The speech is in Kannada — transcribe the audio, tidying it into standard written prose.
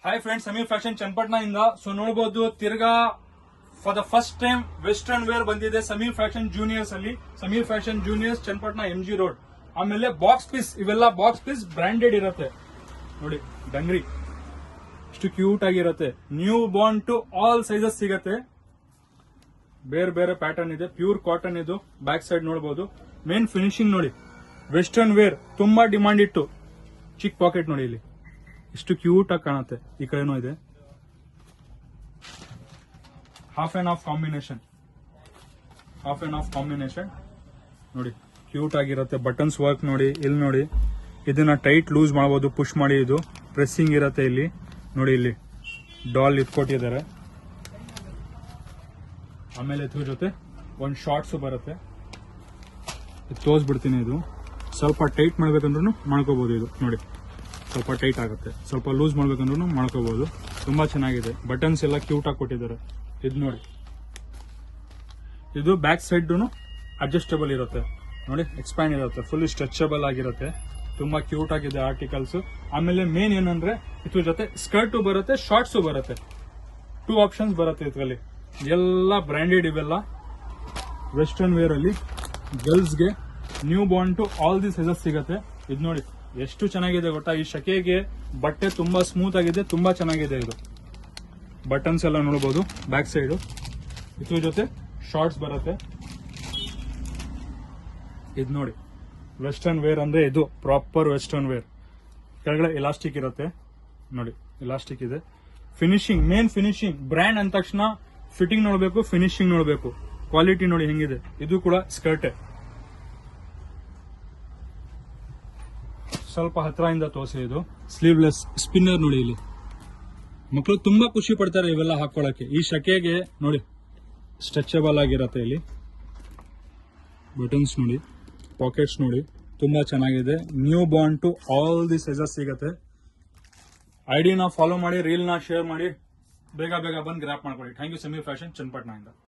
Hi friends, Sameer fashion Channapatna ಇಂದ. ಸೊ ನೋಡಬಹುದು, ತಿರ್ಗಾ for the first time western wear ಬಂದಿದೆ ಸಮೀರ್ ಫ್ಯಾಷನ್ ಜೂನಿಯರ್ಸ್ ಅಲ್ಲಿ. Sameer fashion juniors Channapatna MG road. ಆಮೇಲೆ ಬಾಕ್ಸ್ ಪೀಸ್, ಇವೆಲ್ಲ ಬಾಕ್ಸ್ ಪೀಸ್ ಬ್ರಾಂಡೆಡ್ ಇರುತ್ತೆ ನೋಡಿ. ಡಂಗ್ರಿ ಇಷ್ಟು ಕ್ಯೂಟ್ ಆಗಿರುತ್ತೆ. New born to all sizes ಸಿಗತ್ತೆ. ಬೇರೆ ಬೇರೆ ಪ್ಯಾಟರ್ನ್ ಇದೆ. ಪ್ಯೂರ್ ಕಾಟನ್ ಇದು. ಬ್ಯಾಕ್ ಸೈಡ್ ನೋಡಬಹುದು. ಮೇನ್ ಫಿನಿಶಿಂಗ್ ನೋಡಿ, ವೆಸ್ಟರ್ನ್ ವೇರ್ ತುಂಬಾ ಡಿಮಾಂಡ್ ಇತ್ತು. ಚಿಕ್ ಪಾಕೆಟ್ ನೋಡಿ, ಇಲ್ಲಿ ಇಷ್ಟು ಕ್ಯೂಟ್ ಆಗಿ ಕಾಣುತ್ತೆ. ಈ ಕಡೆನೂ ಇದೆ. ಹಾಫ್ ಅಂಡ್ ಹಾಫ್ ಕಾಂಬಿನೇಷನ್ ನೋಡಿ, ಕ್ಯೂಟ್ ಆಗಿರುತ್ತೆ. ಬಟನ್ಸ್ ವರ್ಕ್ ನೋಡಿ, ಇಲ್ಲಿ ನೋಡಿ. ಇದನ್ನ ಟೈಟ್ ಲೂಸ್ ಮಾಡಬಹುದು, ಪುಷ್ ಮಾಡಿ. ಇದು ಪ್ರೆಸ್ಸಿಂಗ್ ಇರುತ್ತೆ. ಇಲ್ಲಿ ನೋಡಿ, ಇಲ್ಲಿ ಡಾಲ್ ಇಟ್ಕೊಟ್ಟಿದ್ದಾರೆ. ಆಮೇಲೆ ಇದ್ರ ಜೊತೆ ಒಂದು ಶಾರ್ಟ್ಸ್ ಬರುತ್ತೆ. ತೋರಿಸ್ಬಿಡ್ತೀನಿ. ಇದು ಸ್ವಲ್ಪ ಟೈಟ್ ಮಾಡ್ಬೇಕಂದ್ರೂ ಮಾಡ್ಕೋಬಹುದು. ಇದು ನೋಡಿ, ಸ್ವಲ್ಪ ಟೈಟ್ ಆಗುತ್ತೆ. ಸ್ವಲ್ಪ ಲೂಸ್ ಮಾಡ್ಬೇಕಂದ್ರೂ ಮಾಡ್ಕೋಬಹುದು. ತುಂಬಾ ಚೆನ್ನಾಗಿದೆ. ಬಟನ್ಸ್ ಎಲ್ಲ ಕ್ಯೂಟ್ ಆಗಿ ಕೊಟ್ಟಿದ್ದಾರೆ. ಇದು ನೋಡಿ, ಇದು ಬ್ಯಾಕ್ ಸೈಡ್ ಅಡ್ಜಸ್ಟಬಲ್ ಇರುತ್ತೆ ನೋಡಿ. ಎಕ್ಸ್ಪ್ಯಾಂಡ್ ಇರುತ್ತೆ. ಫುಲ್ ಸ್ಟ್ರೆಚಬಲ್ ಆಗಿರುತ್ತೆ. ತುಂಬಾ ಕ್ಯೂಟ್ ಆಗಿದೆ ಆರ್ಟಿಕಲ್ಸ್. ಆಮೇಲೆ ಮೇನ್ ಏನಂದ್ರೆ, ಇದ್ರ ಜೊತೆ ಸ್ಕರ್ಟ್ ಬರುತ್ತೆ, ಶಾರ್ಟ್ಸ್ ಬರುತ್ತೆ. 2 ಆಪ್ಷನ್ಸ್ ಬರುತ್ತೆ ಇದರಲ್ಲಿ. ಎಲ್ಲ ಬ್ರಾಂಡೆಡ್. ಇವೆಲ್ಲ ವೆಸ್ಟರ್ನ್ ವೇರ್ ಅಲ್ಲಿ ಗರ್ಲ್ಸ್ಗೆ new born to all the sizes ಸಿಗತ್ತೆ. ಇದು ನೋಡಿ ಎಷ್ಟು ಚೆನ್ನಾಗಿದೆ ಗೊತ್ತಾ. ಈ ಶಕೆಗೆ ಬಟ್ಟೆ ತುಂಬಾ ಸ್ಮೂತ್ ಆಗಿದೆ, ತುಂಬಾ ಚೆನ್ನಾಗಿದೆ. ಇದು ಬಟನ್ಸ್ ಎಲ್ಲ ನೋಡಬಹುದು. ಬ್ಯಾಕ್ ಸೈಡ್ ಇದ್ರ ಜೊತೆ ಶಾರ್ಟ್ಸ್ ಬರುತ್ತೆ. ಇದು ನೋಡಿ, ವೆಸ್ಟರ್ನ್ ವೇರ್ ಅಂದ್ರೆ ಇದು ಪ್ರಾಪರ್ ವೆಸ್ಟರ್ನ್ ವೇರ್. ಕೆಳಗಡೆ ಎಲಾಸ್ಟಿಕ್ ಇರುತ್ತೆ ನೋಡಿ, ಎಲಾಸ್ಟಿಕ್ ಇದೆ. Finishing, main finishing. ಬ್ರ್ಯಾಂಡ್ ಅಂದ ತಕ್ಷಣ ಫಿಟ್ಟಿಂಗ್ ನೋಡಬೇಕು, ಫಿನಿಶಿಂಗ್ ನೋಡಬೇಕು. ಕ್ವಾಲಿಟಿ ನೋಡಿ ಹೆಂಗಿದೆ. ಇದು ಕೂಡ ಸ್ಕರ್ಟೆ. ಸ್ವಲ್ಪ ಹತ್ರದಿಂದ ತೋರಿಸಿ. ಇದು ಸ್ಲೀವ್ಲೆಸ್ ಸ್ಪಿನ್ನರ್ ನೋಡಿ. ಇಲ್ಲಿ ಮಕ್ಕಳು ತುಂಬಾ ಖುಷಿ ಪಡ್ತಾರೆ ಇವೆಲ್ಲ ಹಾಕೊಳ್ಳಕ್ಕೆ. ಈ ಶಕೆಗೆ ನೋಡಿ, ಸ್ಟ್ರೆಚಬಲ್ ಆಗಿರುತ್ತೆ. ಇಲ್ಲಿ ಬಟನ್ಸ್ ನೋಡಿ, ಪಾಕೆಟ್ಸ್ ನೋಡಿ, ತುಂಬಾ ಚೆನ್ನಾಗಿದೆ. New born to all the sizes ಸಿಗತ್ತೆ. ಐಡಿನ ಫಾಲೋ ಮಾಡಿ, ರೀಲ್ ನ ಶೇರ್ ಮಾಡಿ, ಬೇಗ ಬೇಗ ಬಂದು ಗ್ರಾಪ್ ಮಾಡ್ಕೊಳ್ಳಿ. Thank you Sameer fashion Channapatna ಇಂದ.